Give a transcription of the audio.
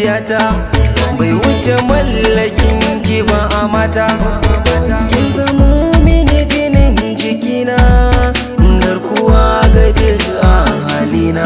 zuciyata, bai wuce mallakin ki ba a mata. Kin zamo mini jinin jikina, garkuwa ga duk a halina.